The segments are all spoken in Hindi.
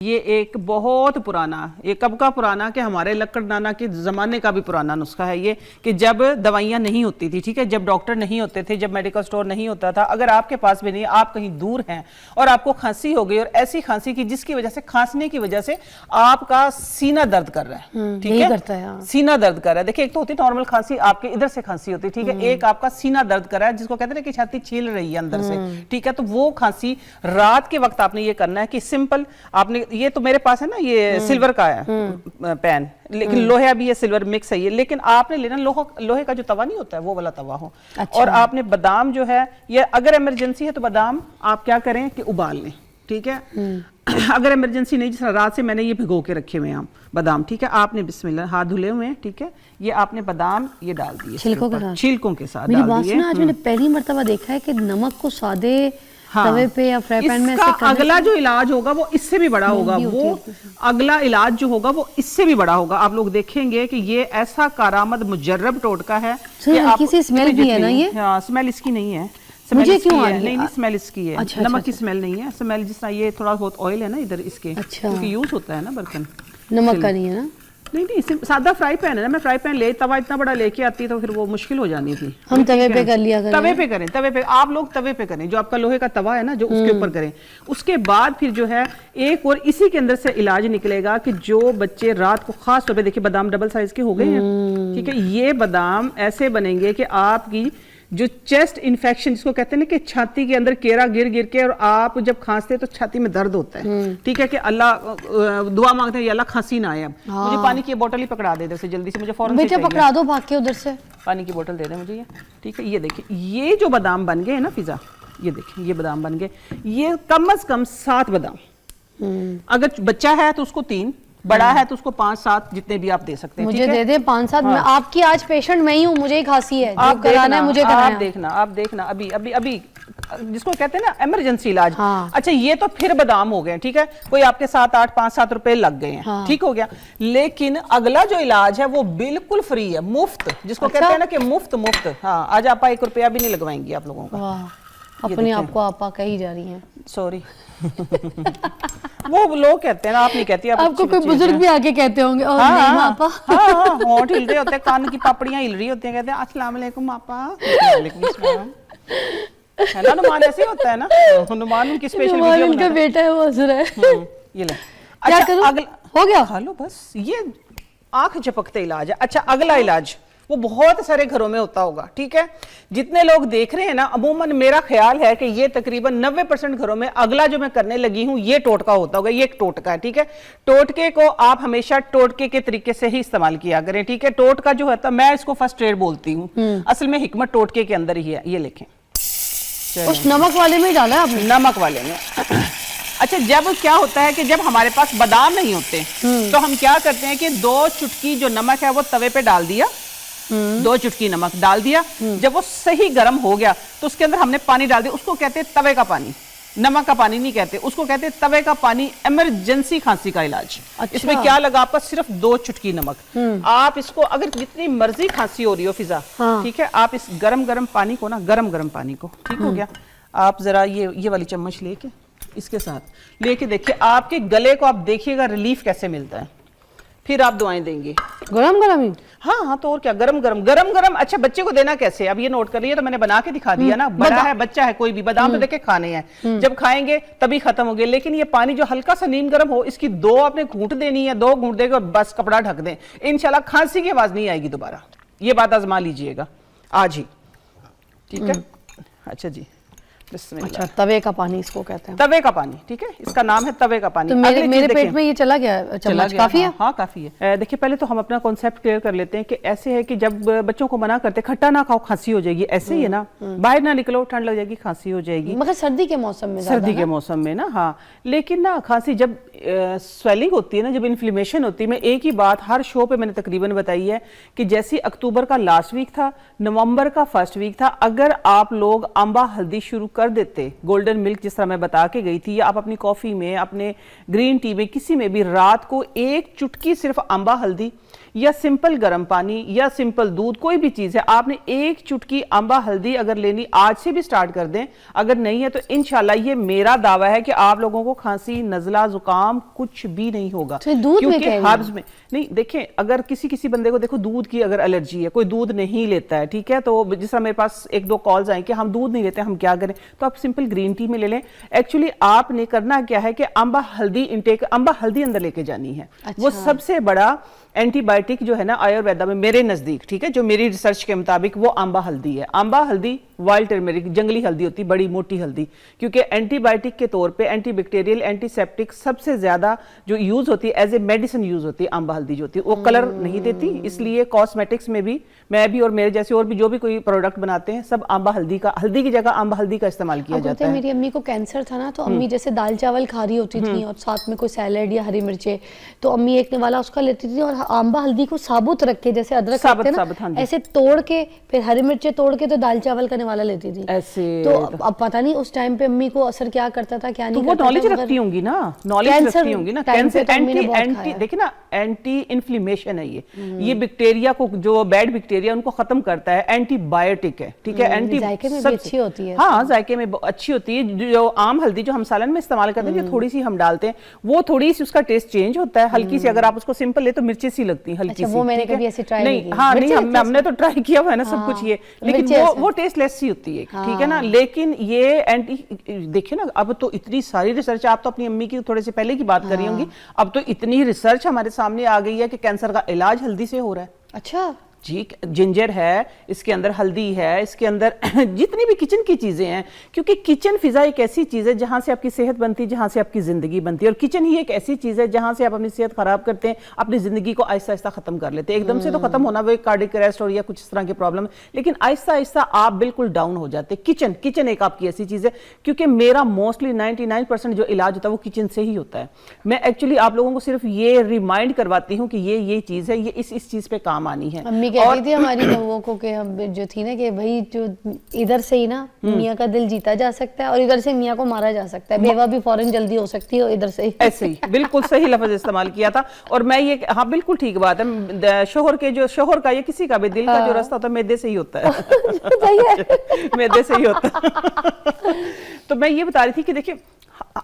ये एक बहुत पुराना, ये कब का पुराना कि हमारे लक्कड़ नाना के ज़माने का भी पुराना नुस्खा है ये, कि जब दवाइयाँ नहीं होती थी, ठीक है, जब डॉक्टर नहीं होते थे, जब मेडिकल स्टोर नहीं होता था, अगर आपके पास भी नहीं, आप कहीं दूर हैं और आपको खांसी हो गई और ऐसी खांसी की जिसकी वजह से, खांसने की वजह से आपका सीना दर्द कर रहा है, ठीक है, करता है, सीना दर्द कर रहा है। देखिए, एक तो होती नॉर्मल खांसी, आपके इधर से खांसी होती है, ठीक है, एक आपका सीना दर्द कर रहा है जिसको कहते हैं कि छाती छील रही है अंदर से, ठीक है, तो वो खांसी रात के वक्त आपने ये करना है कि सिंपल आपने, ये तो मेरे पास है ना, ये सिल्वर का है पैन, लेकिन लोहे भी है, सिल्वर मिक्स है ये, लेकिन आपने लेना लोहे का जो तवा नहीं होता है वो वाला तवा हो। अच्छा। और आपने बादाम जो है, ये अगर इमरजेंसी है तो बादाम आप क्या करें कि उबाल लें, ठीक है, अगर इमरजेंसी नहीं, जिस रात से मैंने ये भिगो के रखे हुए हैं बादाम, ठीक है, आपने बिस्मिल्लाह हाथ धुले हुए हैं, ठीक है, ये आपने बादाम ये डाल दिए छिलकों के साथ डाल दिए। आज मैंने पहली मर्तबा देखा है कि नमक को सादे तवे पे या फ्राई पैन में ऐसे अगला जो इलाज होगा वो इससे भी बड़ा होगा, वो अगला इलाज जो होगा वो इससे भी बड़ा होगा। आप लोग देखेंगे कि ये ऐसा कारामद मुजर्रब टोटका है कि किसी स्मेल भी है ना ये? हाँ, स्मेल इसकी नहीं है, मुझे क्यों आ रही है? नहीं, स्मेल इसकी है। अच्छा, नमक की स्मेल नहीं है, स्मेल जिस तरह ये थोड़ा बहुत ऑयल है ना इधर इसके, क्योंकि यूज होता है ना बर्तन, नमक का नहीं है ना। नहीं, सादा फ्राई पैन है ना, मैं फ्राई पैन ले तवा इतना बड़ा लेके आती है तो फिर वो मुश्किल हो जानी थी। हम तवे पे कर लिया करें, तवे पे आप लोग तवे पे करें, जो आपका लोहे का तवा है ना जो उसके ऊपर करें। उसके बाद फिर जो है एक और इसी के अंदर से इलाज निकलेगा कि जो बच्चे रात को, खास तौर पे देखिए बादाम डबल साइज के हो गए हैं, ठीक है, ये बादाम ऐसे बनेंगे कि आपकी जो चेस्ट इन्फेक्शन जिसको कहते हैं ना कि छाती के अंदर केरा गिर गिर के और आप जब खांसते हैं तो छाती में दर्द होता है, ठीक है, कि अल्लाह दुआ मांगते हैं अल्लाह खांसी ना आए। अब मुझे पानी की बोतल ही पकड़ा दे से जल्दी से, मुझे फौरन बेटा पकड़ा दो भाग के उधर से, पानी की बोतल दे दे मुझे ये, ठीक है। ये देखिए, ये जो बादाम बन गए ना फिजा, ये देखिए ये बादाम बन गए, ये कम से कम 7 बादाम, अगर बच्चा है तो उसको 3, बड़ा है तो उसको 5-7 जितने भी आप दे सकते हैं। मुझे दे दे 5-7। हाँ। आपकी आज पेशेंट मैं ही हूँ, मुझे ही खांसी है, आप कराना है मुझे कराना, आप देखना अभी जिसको कहते हैं ना इमरजेंसी इलाज। हाँ। अच्छा, ये तो फिर बादाम हो गए, ठीक है, कोई आपके 7-8 5-7 रुपए लग गए हैं। हाँ। ठीक हो गया, लेकिन अगला जो इलाज है वो बिल्कुल फ्री है, मुफ्त, जिसको कहते हैं ना कि मुफ्त। हाँ, आज आप 1 रुपया भी नहीं लगवाएंगी आप लोगों का। अपने आप को आपा कही जा रही हैं, सॉरी वो लोग कहते हैं ना, आप नहीं कहती, आपको कोई बुजुर्ग भी आके कहते होंगे और नहीं आपा। होंठ हिल रहे होते हैं, कान की पापड़ियां हिल रही होती हैं, कहते हैं अस्सलाम वालेकुम आपा, वालेकुम अस्सलाम, है ना, हनुमान ऐसे होता है ना, हनुमान उनकी स्पेशल वीडियो उनका बेटा है वो हंस रहा है। ये ले, क्या करूं? हो गया, खा लो बस, ये आंख झपकते इलाज है। अच्छा, अगला इलाज वो बहुत सारे घरों में होता होगा, ठीक है, जितने लोग देख रहे हैं ना, अमूमन मेरा ख्याल है कि ये तकरीबन 90% घरों में अगला जो मैं करने लगी हूं ये टोटका होता होगा। ये एक टोटका है, ठीक है, टोटके को आप हमेशा टोटके के तरीके से ही इस्तेमाल किया करें, ठीक है। टोटका जो होता है, मैं इसको फर्स्ट एड बोलती हूँ, असल में हिकमत टोटके के अंदर ही है। ये लिखें, उस नमक वाले में डाला आपने? नमक वाले में। अच्छा, जब क्या होता है कि जब हमारे पास बादाम नहीं होते तो हम क्या करते हैं कि 2 चुटकी जो नमक है वो तवे पे डाल दिया, 2 चुटकी नमक डाल दिया, जब वो सही गर्म हो गया तो उसके अंदर हमने पानी डाल दिया, उसको कहते हैं तवे का पानी, नमक का पानी नहीं कहते, उसको कहते हैं तवे का पानी, इमरजेंसी खांसी का इलाज। अच्छा। इसमें क्या लगा आपका, सिर्फ 2 चुटकी नमक। आप इसको अगर जितनी मर्जी खांसी हो रही हो फिजा, हाँ। ठीक है, आप इस गरम पानी को ना, गरम पानी को, ठीक हो गया, आप जरा ये वाली चम्मच लेके इसके साथ लेके देखिए आपके गले को, आप देखिएगा रिलीफ कैसे मिलता है, फिर आप दवाएं देंगे। गरम ही? हाँ, तो और क्या, गरम। अच्छा, बच्चे को देना कैसे, अब ये नोट कर लिए, तो मैंने बना के दिखा दिया ना, बड़ा है बच्चा है कोई भी, बादाम तो देखे खाने हैं, जब खाएंगे तभी खत्म हो गए, लेकिन ये पानी जो हल्का सा नीम गर्म हो, इसकी 2 आपने घूंट देनी है, 2 घूंट देकर बस कपड़ा ढक दें, इंशाल्लाह खांसी की आवाज नहीं आएगी दोबारा। ये बात आजमा लीजिएगा आज ही, ठीक है। अच्छा जी, अच्छा, तवे का पानी इसको कहते हैं, तवे का पानी, ठीक है, इसका नाम है तवे का पानी। तो मेरे पेट में ये चला गया चम्मच, काफी है? हाँ, काफी है। देखिए, पहले तो हम अपना कॉन्सेप्ट क्लियर कर लेते हैं कि ऐसे है कि जब बच्चों को मना करते खट्टा ना खाओ खांसी हो जाएगी, ऐसे ही है ना, बाहर ना निकलो ठंड लग जाएगी खांसी हो जाएगी, मगर सर्दी के मौसम में, सर्दी के मौसम में ना, हाँ, लेकिन ना खांसी जब स्वेलिंग होती है ना, जब इन्फ्लेमेशन होती है, मैं एक ही बात हर शो पे मैंने तकरीबन बताई है कि जैसे अक्टूबर का लास्ट वीक था, नवंबर का फर्स्ट वीक था, अगर आप लोग अम्बा हल्दी शुरू कर देते, गोल्डन मिल्क जिस तरह मैं बता के गई थी, या आप अपनी कॉफी में, अपने ग्रीन टी में, किसी में भी रात को 1 चुटकी सिर्फ अम्बा हल्दी या सिंपल गर्म पानी या सिंपल दूध, कोई भी चीज है, आपने 1 चुटकी अम्बा हल्दी अगर लेनी, आज से भी स्टार्ट कर दें, अगर नहीं है तो इंशाल्लाह ये मेरा दावा है कि आप लोगों को खांसी, नजला, जुकाम हार्म कुछ भी नहीं होगा, तो दूध में क्योंकि क्या है? हर्ब्स में नहीं। देखें, अगर किसी बंदे को देखो दूध की अगर एलर्जी है, कोई दूध नहीं लेता है, ठीक है, तो जिस तरह मेरे पास 1-2 कॉल्स आए कि हम दूध नहीं लेते, हम क्या करें, तो आप सिंपल ग्रीन टी में ले लें। एक्चुअली आपने करना क्या है कि अंबा हल्दी इंटेक, अंबा हल्दी अंदर लेके जानी है। वो सबसे बड़ा एंटीबायोटिक जो है ना आयुर्वेदा में मेरे नजदीक, ठीक है, जो मेरी रिसर्च के मुताबिक वो अंबा हल्दी है। अंबा हल्दी वाइल्ड टर्मेरिक, जंगली हल्दी होती है, बड़ी मोटी हल्दी, क्योंकि एंटीबायोटिक के तौर पे, एंटीबैक्टीरियल, एंटीसेप्टिक सबसे ज्यादा जो यूज होती है, एज ए मेडिसिन यूज होती है अंबा हल्दी जो होती है। वो कलर नहीं देती, इसलिए कॉस्मेटिक्स में भी मैं भी और मेरे जैसे और भी जो भी कोई प्रोडक्ट बनाते हैं, सब अंबा हल्दी का, हल्दी की जगह अंबा हल्दी का इस्तेमाल किया जाता है। मेरी अम्मी को कैंसर था ना, तो अम्मी जैसे दाल चावल खा रही होती थी और साथ में कोई सैलेड या हरी मिर्चे, तो अम्मी एक वाला उसका लेती थी और आंबा हल्दी को साबुत रख के, जैसे अदरक रखते हैं ना, ऐसे तोड़ के फिर हरी मिर्चे तोड़ के तो दाल चावल का निवाला लेती थी ऐसे। तो अब पता नहीं उस टाइम पे अम्मी को असर क्या करता था, क्या नहीं करता था। वो नॉलेज रखती होंगी ना, नॉलेज रखती होंगी ना। कैंसर एंटी देखिए ना, एंटी इन्फ्लेमेशन है ये बैक्टीरिया को, जो बैड बैक्टीरिया उनको खत्म करता है, एंटीबायोटिक है, ठीक है। एंटी जायके में भी अच्छी होती है। हाँ, जायके में अच्छी होती है। जो आम हल्दी जो हम सालन में इस्तेमाल करते हैं, जो थोड़ी सी हम डालते हैं, वो थोड़ी सी उसका टेस्ट चेंज होता है, हल्की सी। अगर आप उसको सिंपल ले तो मिर्ची सी लगती है, हल्की सी। वो मैंने कभी ऐसे ट्राई नहीं, हाँ नहीं, हमने तो ट्राई किया हुआ है ना सब कुछ ये, लेकिन वो टेस्टलेस सी होती है, ठीक है ना। लेकिन ये एंटी, देखिए ना, अब तो इतनी सारी रिसर्च, आप तो अपनी अम्मी की थोड़े से पहले की बात कर रही होंगी, अब तो इतनी रिसर्च हमारे सामने आ गई है कि कैंसर का इलाज हल्दी से हो रहा है। अच्छा जी, जिंजर है, इसके अंदर हल्दी है, इसके अंदर जितनी भी किचन की चीजें हैं, क्योंकि किचन फिजा एक ऐसी चीज है जहां से आपकी सेहत बनती है, जहां से आपकी जिंदगी बनती है। और किचन ही एक ऐसी चीज है जहां से आप अपनी सेहत खराब करते हैं, अपनी जिंदगी को आहिस्ता आहिस्ता खत्म कर लेते हैं। एकदम से तो खत्म होना वो एक कार्डियक अरेस्ट और या कुछ इस तरह की प्रॉब्लम, लेकिन आहिस्ता आहिस्ता आप बिल्कुल डाउन हो जाते हैं। किचन एक आपकी ऐसी चीज है, क्योंकि मेरा मोस्टली 99% जो इलाज होता है वो किचन से ही होता है। मैं एक्चुअली आप लोगों को सिर्फ ये रिमाइंड करवाती हूँ कि ये चीज है, ये इस चीज पे काम आनी है। अम्मी कहती थी हमारी वो को के हम जो थी ना कि भाई जो इधर से ही ना मियाँ का दिल जीता जा सकता है और इधर से मियाँ को मारा जा सकता है, बेवा भी फौरन जल्दी हो सकती है और इधर से ही। ऐसे ही बिल्कुल सही लफ्ज इस्तेमाल किया था। और मैं ये, हाँ बिल्कुल ठीक बात है, शोहर का या किसी का भी दिल का जो रास्ता होता है मैदे से ही होता है। मैदे से ही होता है। तो मैं ये बता रही थी कि देखिए,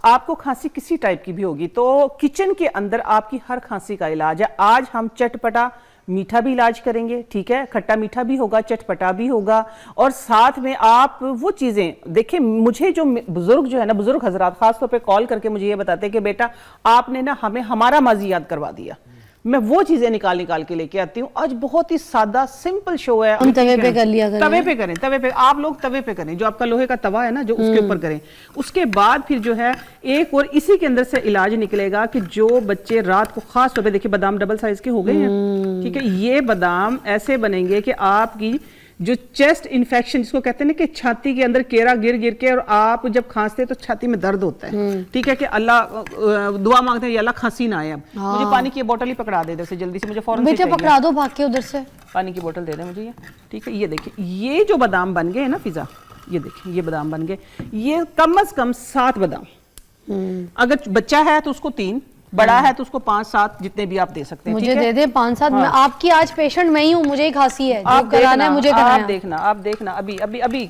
आपको खांसी किसी टाइप की भी होगी तो किचन के अंदर आपकी हर खांसी का इलाज है। आज हम चटपटा मीठा भी इलाज करेंगे, ठीक है, खट्टा मीठा भी होगा, चटपटा भी होगा, और साथ में आप वो चीजें देखिए, मुझे जो बुजुर्ग जो है ना, बुजुर्ग हजरात खासतौर पे कॉल करके मुझे ये बताते हैं कि बेटा आपने ना हमें हमारा माजी याद करवा दिया। मैं वो चीजें निकाल के लेके आती हूँ। आज बहुत ही सादा सिंपल शो है, हम तवे पे कर लिया करें। तवे पे आप लोग तवे पे करें, जो आपका लोहे का तवा है ना, जो उसके ऊपर करें। उसके बाद फिर जो है एक और इसी के अंदर से इलाज निकलेगा कि जो बच्चे रात को, खास तौर पे देखिए बादाम डबल साइज के हो गए हैं, ठीक है, ये बादाम ऐसे बनेंगे कि आपकी जो चेस्ट इन्फेक्शन जिसको कहते हैं ना कि छाती के अंदर केरा गिर के और आप जब खांसते हैं तो छाती में दर्द होता है, ठीक है, कि अल्लाह दुआ मांगते हैं अल्लाह खांसी ना आए। अब मुझे पानी की बोतल ही पकड़ा दे से जल्दी से, मुझे फौरन बेटा पकड़ा दो भाग के उधर से, पानी की बोतल दे दे मुझे ये, ठीक है। ये देखिए, ये जो बादाम बन गए ना फिजा, ये देखिए ये बादाम बन गए, ये कम से कम 7 बादाम। अगर बच्चा है तो उसको 3, बड़ा है तो उसको 5-7 जितने भी आप दे सकते हैं। मुझे दे दे 5-7। मैं आपकी आज पेशेंट मैं ही हूँ, मुझे ही खांसी है, आप कराना है मुझे कराना। आप देखना अभी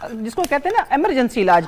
जिसको कहते हैं ना इमरजेंसी इलाज,